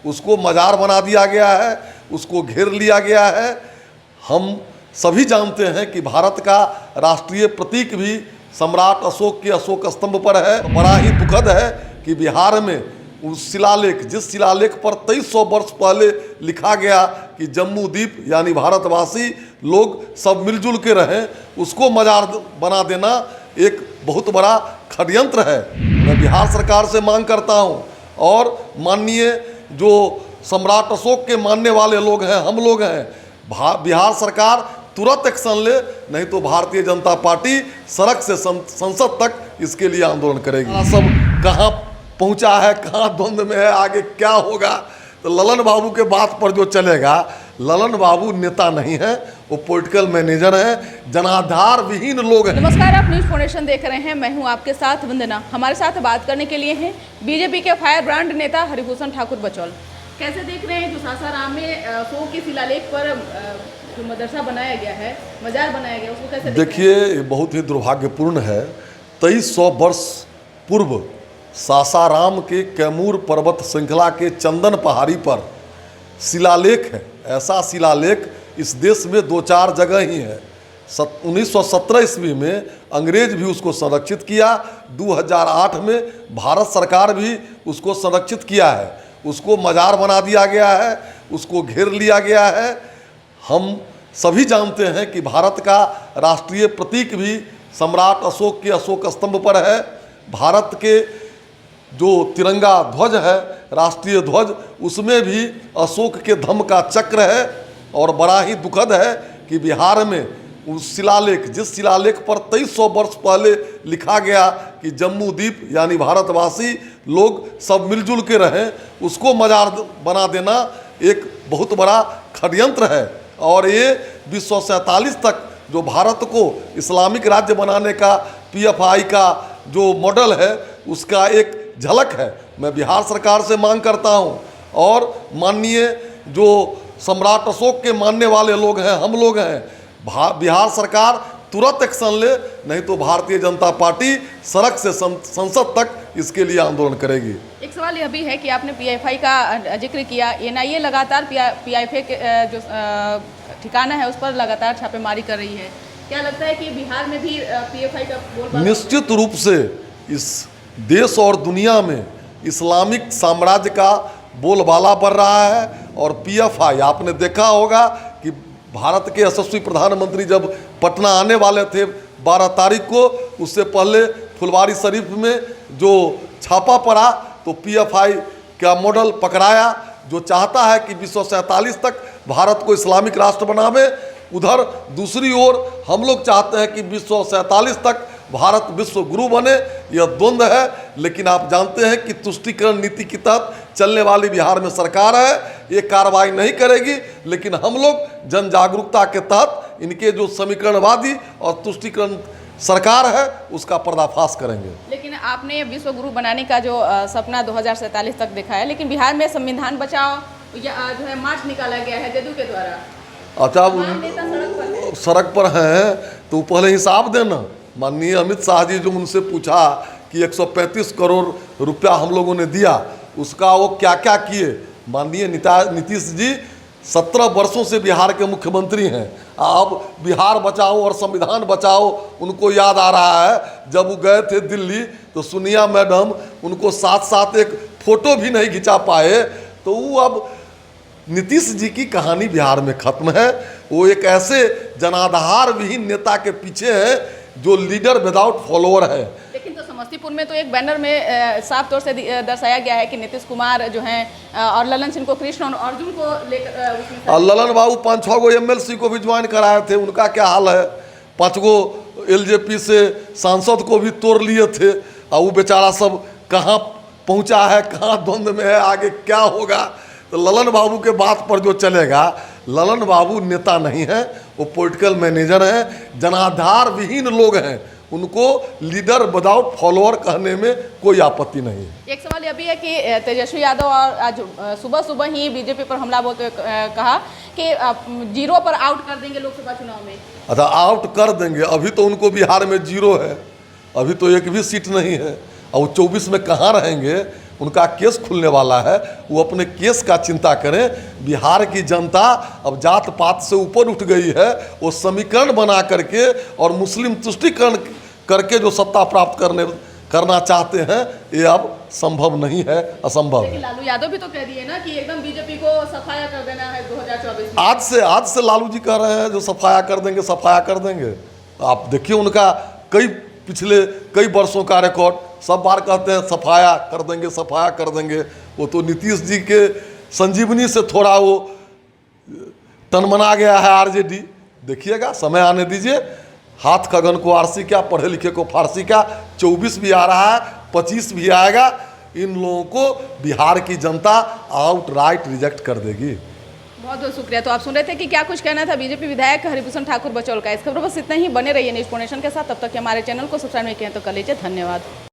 उसको मजार बना दिया गया है, उसको घेर लिया गया है। हम सभी जानते हैं कि भारत का राष्ट्रीय प्रतीक भी सम्राट अशोक के अशोक स्तंभ पर है। बड़ा ही दुखद है कि बिहार में उस शिलालेख, जिस शिलालेख पर 2300 वर्ष पहले लिखा गया कि जम्मू द्वीप यानी भारतवासी लोग सब मिलजुल के रहें, उसको मजार बना देना एक बहुत बड़ा षड्यंत्र है। मैं बिहार सरकार से मांग करता हूं और माननीय जो सम्राट अशोक के मानने वाले लोग हैं, हम लोग हैं, बिहार सरकार तुरंत एक्शन ले, नहीं तो भारतीय जनता पार्टी सड़क से संसद तक इसके लिए आंदोलन करेगी। सब कहाँ पहुँचा है, कहाँ द्वंद्व में है, आगे क्या होगा, तो ललन बाबू के बात पर जो चलेगा, ललन बाबू नेता नहीं है, वो पॉलिटिकल मैनेजर हैं, जनाधार विहीन लोग हैं। नमस्कार, आप न्यूज़ फाउंडेशन देख रहे हैं, मैं हूं आपके साथ वंदना। हमारे साथ बात करने के लिए हैं बीजेपी के फायर ब्रांड नेता हरिभूषण ठाकुर बचौल। कैसे देख रहे हैं जो सासाराम में अशोक के शिलालेख पर जो मदरसा बनाया गया है, मजार बनाया गया, उसको कैसे देखिए, ये बहुत ही दुर्भाग्यपूर्ण है। 2300 वर्ष पूर्व सासाराम के कैमूर पर्वत श्रृंखला के चंदन पहाड़ी पर शिलालेख है। ऐसा शिलालेख इस देश में 2-4 जगह ही है। 1917 ईस्वी में अंग्रेज भी उसको संरक्षित किया, 2008 में भारत सरकार भी उसको संरक्षित किया है। उसको मजार बना दिया गया है, उसको घेर लिया गया है। हम सभी जानते हैं कि भारत का राष्ट्रीय प्रतीक भी सम्राट अशोक के अशोक स्तंभ पर है। भारत के जो तिरंगा ध्वज है, राष्ट्रीय ध्वज, उसमें भी अशोक के धम्म का चक्र है। और बड़ा ही दुखद है कि बिहार में उस शिलालेख, जिस शिलालेख पर 2300 वर्ष पहले लिखा गया कि जम्मू द्वीप यानी भारतवासी लोग सब मिलजुल के रहें, उसको मजार बना देना एक बहुत बड़ा षड्यंत्र है। और ये 1947 तक जो भारत को इस्लामिक राज्य बनाने का PFI का जो मॉडल है, उसका एक झलक है। मैं बिहार सरकार से मांग करता हूं और माननीय जो सम्राट अशोक के मानने वाले लोग हैं, हम लोग हैं, बिहार सरकार तुरंत एक्शन ले, नहीं तो भारतीय जनता पार्टी सड़क से संसद तक इसके लिए आंदोलन करेगी। एक सवाल यह भी है कि आपने PFI का जिक्र किया, NIA लगातार PFI के जो ठिकाना है उस पर लगातार छापेमारी कर रही है। क्या लगता है कि बिहार में भी PFI का बोलबाला? निश्चित रूप से इस देश और दुनिया में इस्लामिक साम्राज्य का बोलबाला बढ़ रहा है। और PFI, आपने देखा होगा कि भारत के यशस्वी प्रधानमंत्री जब पटना आने वाले थे 12 तारीख को, उससे पहले फुलवारी शरीफ में जो छापा पड़ा तो PFI का मॉडल पकड़ाया, जो चाहता है कि 1947 तक भारत को इस्लामिक राष्ट्र बनावे। उधर दूसरी ओर हम लोग चाहते हैं कि 1947 तक भारत विश्व गुरु बने। यह द्वंद्व है, लेकिन आप जानते हैं कि तुष्टीकरण नीति के तहत चलने वाली बिहार में सरकार है, ये कार्रवाई नहीं करेगी। लेकिन हम लोग जन जागरूकता के तहत इनके जो समीकरणवादी और तुष्टीकरण सरकार है उसका पर्दाफाश करेंगे। लेकिन आपने विश्व गुरु बनाने का जो सपना 2047 तक देखा है, लेकिन बिहार में संविधान बचाओ या जो है मार्च निकाला गया है जदयू के द्वारा। अच्छा, सड़क पर हैं तो पहले हिसाब देना। माननीय अमित शाह जी जो उनसे पूछा कि 135 करोड़ रुपया हम लोगों ने दिया, उसका वो क्या क्या किए। माननीय नीतीश जी 17 वर्षों से बिहार के मुख्यमंत्री हैं। अब बिहार बचाओ और संविधान बचाओ उनको याद आ रहा है। जब वो गए थे दिल्ली तो सोनिया मैडम उनको साथ साथ एक फोटो भी नहीं खिंचा पाए। तो वो अब नीतीश जी की कहानी बिहार में खत्म है। वो एक ऐसे जनाधार विहीन नेता के पीछे है जो लीडर विदाउट फॉलोअर है। लेकिन तो समस्तीपुर में तो एक बैनर में साफ तौर से दर्शाया गया है कि नीतीश कुमार जो हैं और ललन सिंह को, कृष्ण और अर्जुन को लेकर, और ललन बाबू 5-6 गो MLC को भी ज्वाइन कराए थे। उनका क्या हाल है? 5 गो LJP से सांसद को भी तोड़ लिए थे। और वो बेचारा सब कहाँ पहुँचा है, कहाँ द्वंद्व में है, आगे क्या होगा। तो ललन बाबू के बात पर जो चलेगा, ललन बाबू नेता नहीं है, वो पॉलिटिकल मैनेजर हैं, जनाधार विहीन लोग हैं। उनको लीडर विदाउट फॉलोअर कहने में कोई आपत्ति नहीं है। एक सवाल यह भी है कि तेजस्वी यादव और आज सुबह सुबह ही बीजेपी पर हमला बोलते कहा कि 0 पर आउट कर देंगे लोकसभा चुनाव में। अच्छा, आउट कर देंगे? अभी तो उनको बिहार में 0 है, अभी तो एक भी सीट नहीं है। और 24 में कहाँ रहेंगे? उनका केस खुलने वाला है, वो अपने केस का चिंता करें। बिहार की जनता अब जात पात से ऊपर उठ गई है, वो समीकरण बना करके और मुस्लिम तुष्टीकरण करके जो सत्ता प्राप्त करना चाहते हैं, ये अब संभव नहीं है, असंभव है। लेकिन लालू यादव भी तो कह दिए ना कि एकदम बीजेपी को सफाया कर देना है 2024 में। आज से लालू जी कह रहे हैं जो सफाया कर देंगे, सफाया कर देंगे। आप देखिए उनका पिछले कई वर्षों का रिकॉर्ड, सब बार कहते हैं सफाया कर देंगे, सफाया कर देंगे। वो तो नीतीश जी के संजीवनी से थोड़ा वो तनमना गया है आरजेडी। देखिएगा, समय आने दीजिए। हाथ खगन को आरसी क्या, पढ़े लिखे को फारसी क्या। 24 भी आ रहा है, 25 भी आएगा। इन लोगों को बिहार की जनता आउटराइट रिजेक्ट कर देगी। बहुत बहुत शुक्रिया। तो आप सुन रहे थे कि क्या कुछ कहना था बीजेपी विधायक हरिभूषण ठाकुर बचौल का। इस खबर बस इतना ही। बने रहिए न्यूज़ पोनेशन के साथ। तब तक हमारे चैनल को सब्सक्राइब नहीं किया तो कर लीजिए। धन्यवाद।